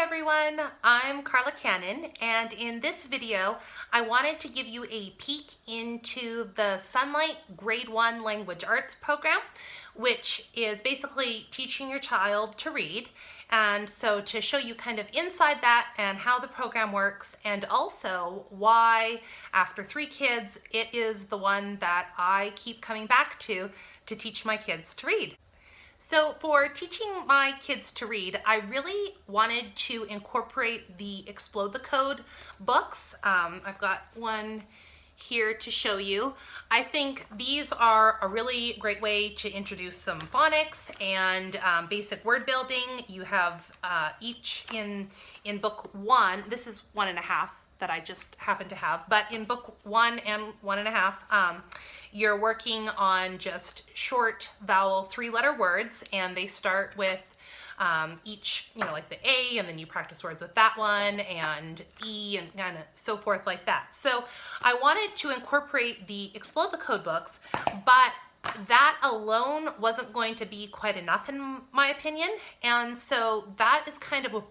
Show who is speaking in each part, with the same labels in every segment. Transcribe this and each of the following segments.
Speaker 1: Hi everyone, I'm Carla Cannon, and in this video I wanted to give you a peek into the Sonlight Grade 1 Language Arts program, which is basically teaching your child to read. And so to show you kind of inside that and how the program works, and also why after 3 kids it is the one that I keep coming back to teach my kids to read. So for teaching my kids to read, I really wanted to incorporate the Explode the Code books. I've got one here to show you. I think these are a really great way to introduce some phonics and basic word building. You have each in book 1, this is 1.5 that I just happen to have, but in book 1 and 1.5, you're working on just short vowel 3-letter words, and they start with each, like the A, and then you practice words with that one, and E, and kind of so forth like that. So I wanted to incorporate the Explode the Code books, but that alone wasn't going to be quite enough in my opinion, and so that is kind of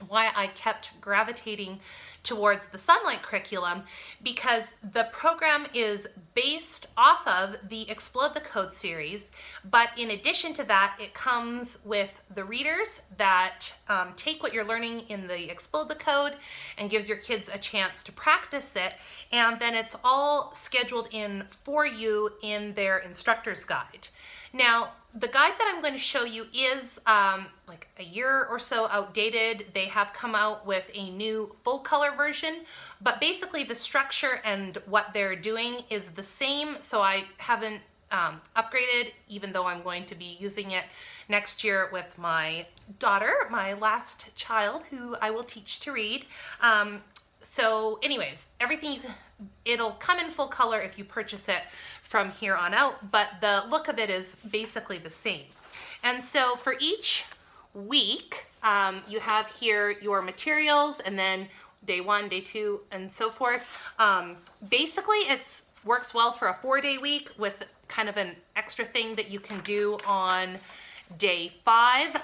Speaker 1: why I kept gravitating towards the Sonlight curriculum, because the program is based off of the Explode the Code series, but in addition to that, it comes with the readers that take what you're learning in the Explode the Code and gives your kids a chance to practice it, and then it's all scheduled in for you in their instructor's guide. Now, the guide that I'm going to show you is like a year or so outdated. They have come out with a new full color version, but basically the structure and what they're doing is the same, so I haven't upgraded, even though I'm going to be using it next year with my daughter, my last child, who I will teach to read. So anyways, it'll come in full color if you purchase it from here on out, but the look of it is basically the same. And so for each week, you have here your materials, and then day 1, day 2, and so forth. Basically, it works well for a 4-day week with kind of an extra thing that you can do on day 5.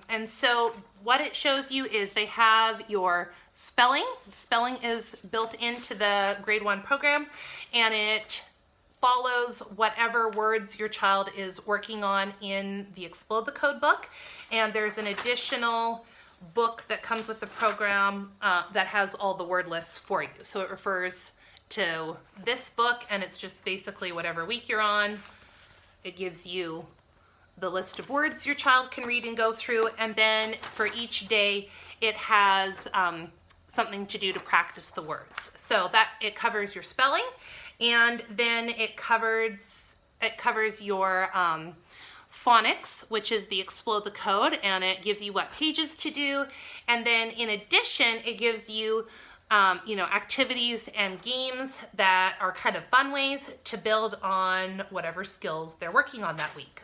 Speaker 1: And so what it shows you is they have your spelling. Spelling is built into the grade 1 program, and it follows whatever words your child is working on in the Explode the Code book. And there's an additional book that comes with the program that has all the word lists for you. So it refers to this book, and it's just basically whatever week you're on. It gives you the list of words your child can read and go through, and then for each day it has something to do to practice the words. So that it covers your spelling, and then it covers your phonics, which is the Explode the Code, and it gives you what pages to do, and then in addition it gives you activities and games that are kind of fun ways to build on whatever skills they're working on that week.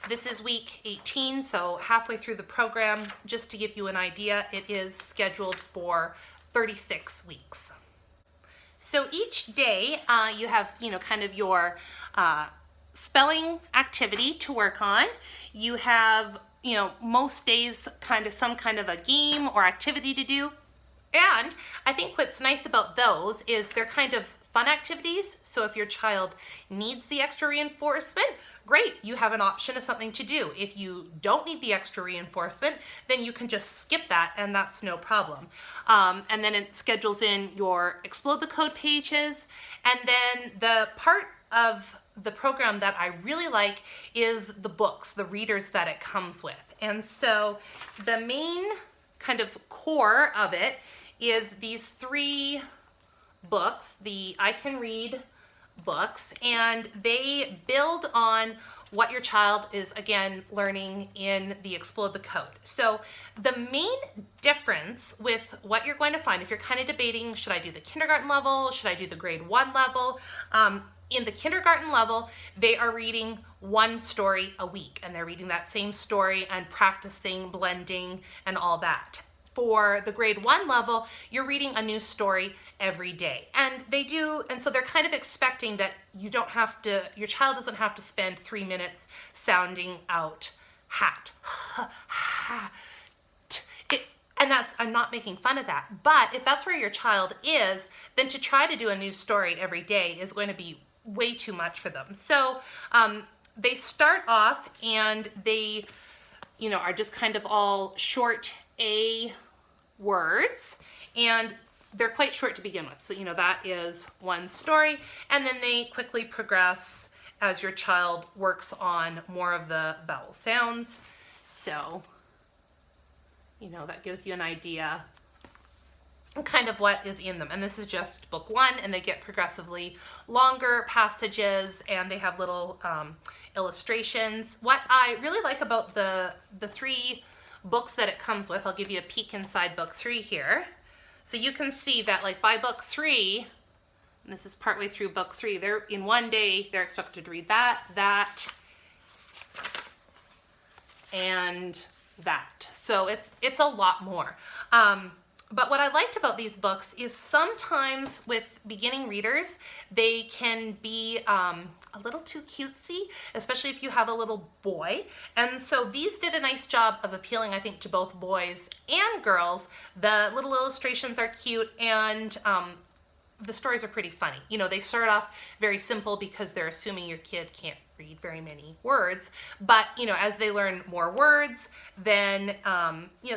Speaker 1: This is week 18, so halfway through the program. Just to give you an idea, it is scheduled for 36 weeks. So each day you have, kind of your spelling activity to work on. You have, most days some kind of a game or activity to do. And I think what's nice about those is they're kind of fun activities. So if your child needs the extra reinforcement, great, you have an option of something to do. If you don't need the extra reinforcement, then you can just skip that, and that's no problem. And then it schedules in your Explode the Code pages. And then the part of the program that I really like is the books, the readers that it comes with. And so the main kind of core of it is these 3 books, the I Can Read books, and they build on what your child is, again, learning in the Explode the Code. So the main difference with what you're going to find, if you're kind of debating, should I do the kindergarten level, should I do the grade 1 level, in the kindergarten level, they are reading 1 story a week, and they're reading that same story and practicing blending and all that. For the grade 1 level, you're reading a new story every day. And so they're kind of expecting that your child doesn't have to spend 3 minutes sounding out hat. And I'm not making fun of that. But if that's where your child is, then to try to do a new story every day is going to be way too much for them. So they start off and they, are just kind of all short A words, and they're quite short to begin with. So, that is one story, and then they quickly progress as your child works on more of the vowel sounds. So, that gives you an idea kind of what is in them. And this is just book 1, and they get progressively longer passages, and they have little illustrations. What I really like about the 3 books that it comes with, I'll give you a peek inside book 3 here. So you can see that like by book 3, and this is partway through book 3, they're in one day, they're expected to read that, and that. So it's a lot more. But what I liked about these books is sometimes with beginning readers, they can be a little too cutesy, especially if you have a little boy. And so these did a nice job of appealing, I think, to both boys and girls. The little illustrations are cute, and the stories are pretty funny. They start off very simple because they're assuming your kid can't read very many words. But, as they learn more words, then,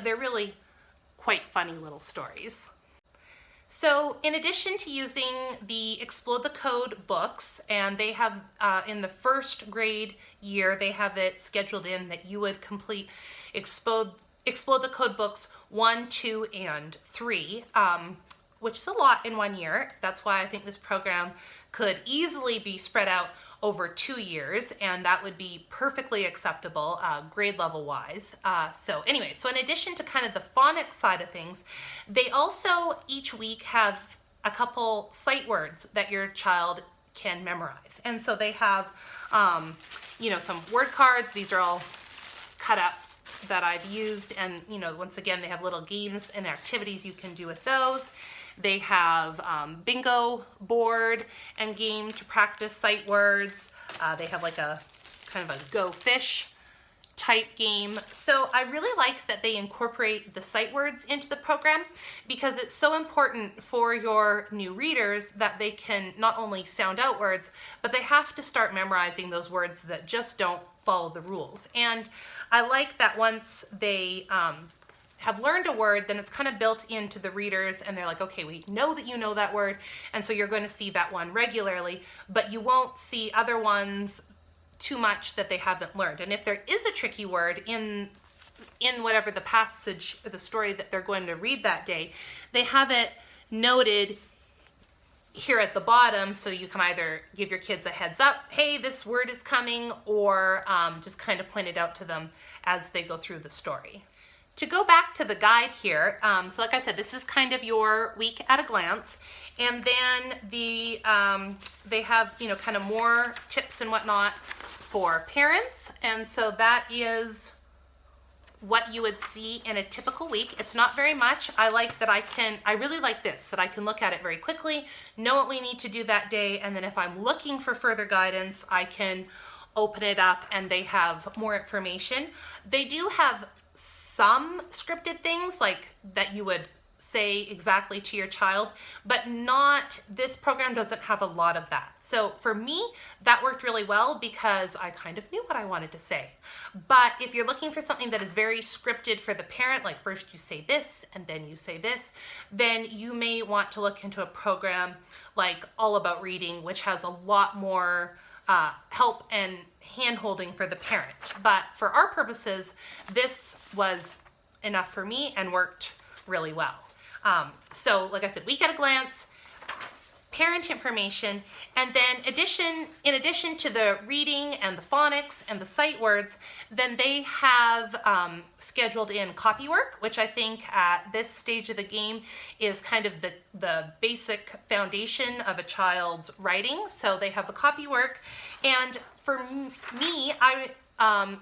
Speaker 1: they're really quite funny little stories. So in addition to using the Explode the Code books, and they have in the first grade year, they have it scheduled in that you would complete Explode the Code books 1, 2, and 3, which is a lot in 1 year. That's why I think this program could easily be spread out over 2 years, and that would be perfectly acceptable grade level wise. So in addition to kind of the phonics side of things, they also each week have a couple sight words that your child can memorize. And so they have, some word cards. These are all cut up that I've used, and once again, they have little games and activities you can do with those. They have bingo board and game to practice sight words. They have like a kind of a go fish type game. So I really like that they incorporate the sight words into the program, because it's so important for your new readers that they can not only sound out words, but they have to start memorizing those words that just don't follow the rules. And I like that once they have learned a word, then it's kind of built into the readers, and they're like, okay, we know that you know that word, and so you're going to see that one regularly, but you won't see other ones too much that they haven't learned. And if there is a tricky word in whatever the passage or the story that they're going to read that day, they have it noted here at the bottom, so you can either give your kids a heads up, hey, this word is coming, or just kind of point it out to them as they go through the story. To go back to the guide here, so like I said, this is kind of your week at a glance, and then they have kind of more tips and whatnot for parents, and so that is what you would see in a typical week. It's not very much. I like that I really like this, that I can look at it very quickly, know what we need to do that day, and then if I'm looking for further guidance, I can open it up and they have more information. They do have some scripted things like that you would say exactly to your child, but this program doesn't have a lot of that. So for me, that worked really well because I kind of knew what I wanted to say. But if you're looking for something that is very scripted for the parent, like first you say this and then you say this, then you may want to look into a program like All About Reading, which has a lot more help and hand-holding for the parent. But for our purposes, this was enough for me and worked really well. So like I said, week at a glance, parent information, and then in addition to the reading and the phonics and the sight words, then they have scheduled in copy work, which I think at this stage of the game is kind of the basic foundation of a child's writing. So they have the copy work, and for me, I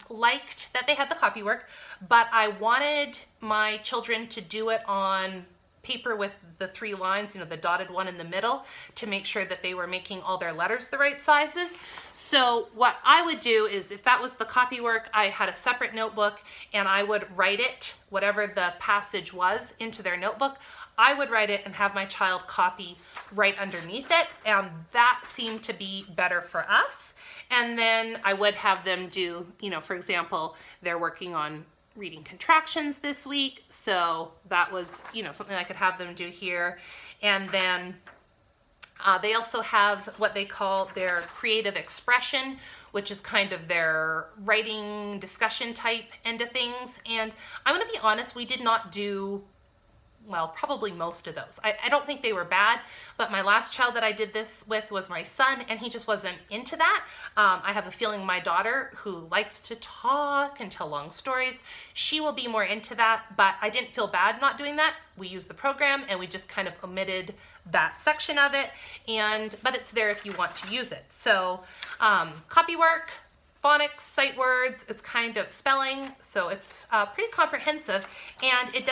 Speaker 1: liked that they had the copy work, but I wanted my children to do it on paper with the 3 lines, the dotted one in the middle, to make sure that they were making all their letters the right sizes. So what I would do is, if that was the copy work, I had a separate notebook and I would write it, whatever the passage was, into their notebook. I would write it and have my child copy right underneath it, and that seemed to be better for us. And then I would have them do, for example, they're working on reading contractions this week, so that was, something I could have them do here. And then they also have what they call their creative expression, which is kind of their writing discussion type end of things. And I'm going to be honest, we did not do, well, probably most of those. I don't think they were bad, but my last child that I did this with was my son, and he just wasn't into that. I have a feeling my daughter, who likes to talk and tell long stories, she will be more into that, but I didn't feel bad not doing that. We used the program and we just kind of omitted that section of it, but it's there if you want to use it. So copy work, phonics, sight words, it's kind of spelling, so it's pretty comprehensive, and it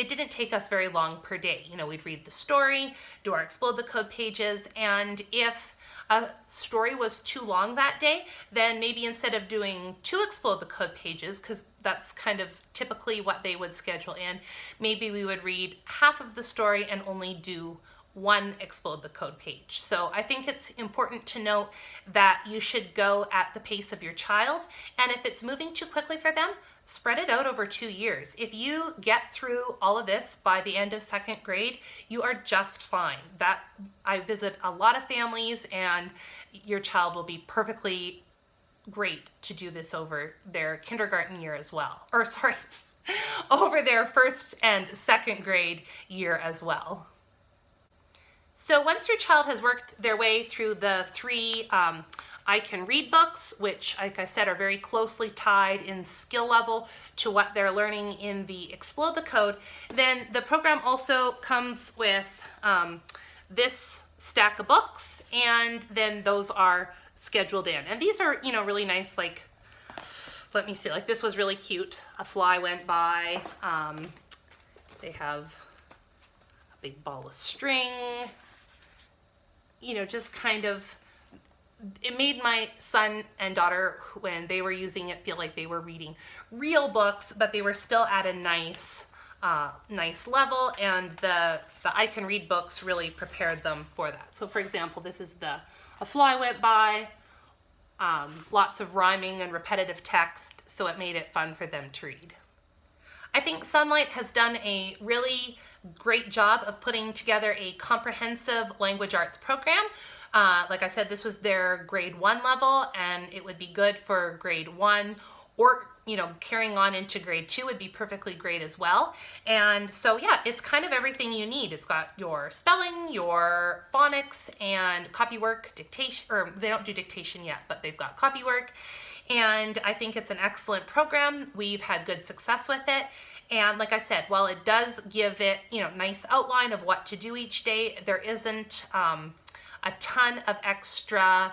Speaker 1: didn't take us very long per day. We'd read the story, do our Explode the Code pages, and if a story was too long that day, then maybe instead of doing 2 Explode the Code pages, because that's kind of typically what they would schedule in, maybe we would read half of the story and only do 1 Explode the Code page. So I think it's important to note that you should go at the pace of your child, and if it's moving too quickly for them, spread it out over 2 years. If you get through all of this by the end of 2nd grade, you are just fine. I visit a lot of families, and your child will be perfectly great to do this over their kindergarten year as well. Or sorry, over their 1st and 2nd grade year as well. So once your child has worked their way through the 3 I Can Read books, which, like I said, are very closely tied in skill level to what they're learning in the Explode the Code, then the program also comes with this stack of books, and then those are scheduled in. And these are, really nice, like, let me see, like this was really cute. A fly went by. They have a big ball of string. Just kind of, it made my son and daughter, when they were using it, feel like they were reading real books, but they were still at a nice level, and the I Can Read books really prepared them for that. So for example, this is a fly went by, lots of rhyming and repetitive text, so it made it fun for them to read. I think Sonlight has done a really great job of putting together a comprehensive language arts program. Like I said, this was their grade 1 level, and it would be good for grade 1, or carrying on into grade 2 would be perfectly great as well. And so yeah, it's kind of everything you need. It's got your spelling, your phonics, and copy work, dictation, or they don't do dictation yet, but they've got copy work. And I think it's an excellent program. We've had good success with it. And like I said, while it does give it, nice outline of what to do each day, there isn't a ton of extra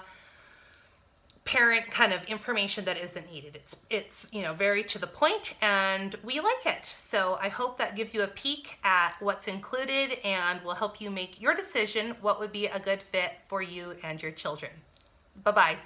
Speaker 1: parent kind of information that isn't needed. It's very to the point, and we like it. So I hope that gives you a peek at what's included and will help you make your decision what would be a good fit for you and your children. Bye-bye.